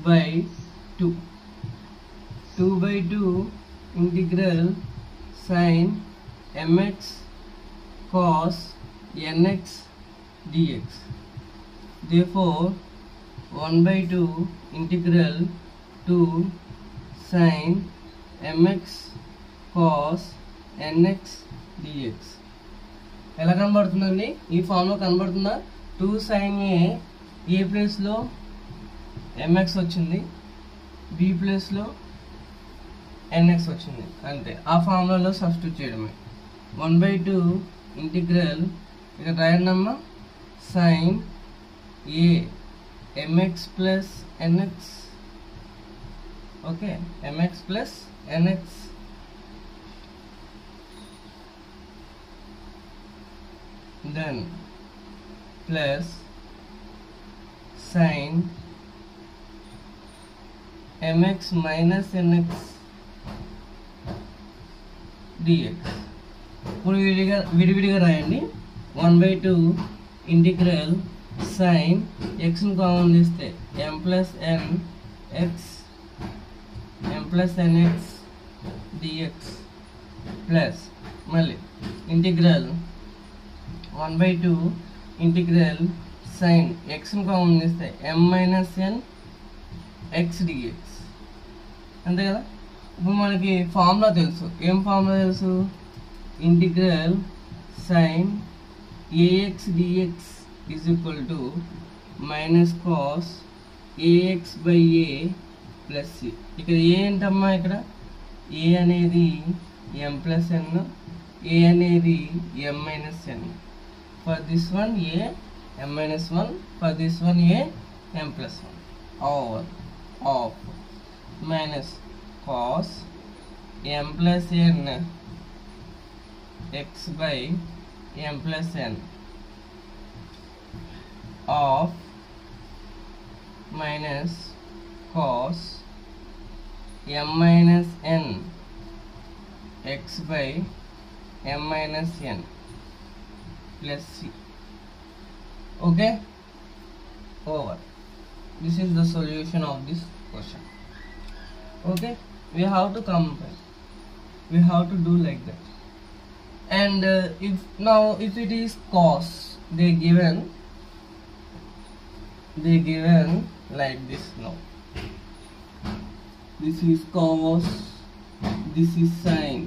by 2. 2 by 2 integral sin mx cos nx dx. Therefore 1 by 2 integral 2 sin mx cos nx dx. ఎలా కనబడుతుందండి? ఈ ఫామ్లో కనబడుతుందా? 2 sin ఏ ప్లేస్లో mx వచ్చింది, b ప్లేస్లో nx వచ్చింది, అంతే. ఆ ఫార్ములాలో సబ్స్టిట్యూట్ చేయడమే. 1 by 2 ఇంటిగ్రల్ ఇక్కడ రాయడమ్మా sin a mx plus nx. Okay, mx plus nx then plus sin mx minus nx dx. ఇప్పుడు విడివిడిగా రాయండి. 1 by 2 ఇంటిగ్రల్ sin xను కామన్ తీస్తే m plus nx dx plus మళ్ళీ ఇంటిగ్రల్ 1 by 2 ఇంటిగ్రల్ sin xను common తీస్తే m minus n x dx. అంతే కదా. ఇప్పుడు మనకి ఫార్ములా తెలుసు. ఏం ఫార్ములా తెలుసు? Integral sin ax dx is equal to minus cos ax by a plus c. ఇక్కడ ఏ ఏంటమ్మా? ఇక్కడ ఏ అనేది m ప్లస్ n, ఏ అనేది m minus n. For this one A m minus 1, for this one A m plus 1 over of minus cos m plus n x by m plus n of minus cos m minus n x by m minus n plus c. Okay, over. This is the solution of this question. Okay, we have to compare, we have to do like that. And if it is cos, they given like this. Now this is cos, this is sin.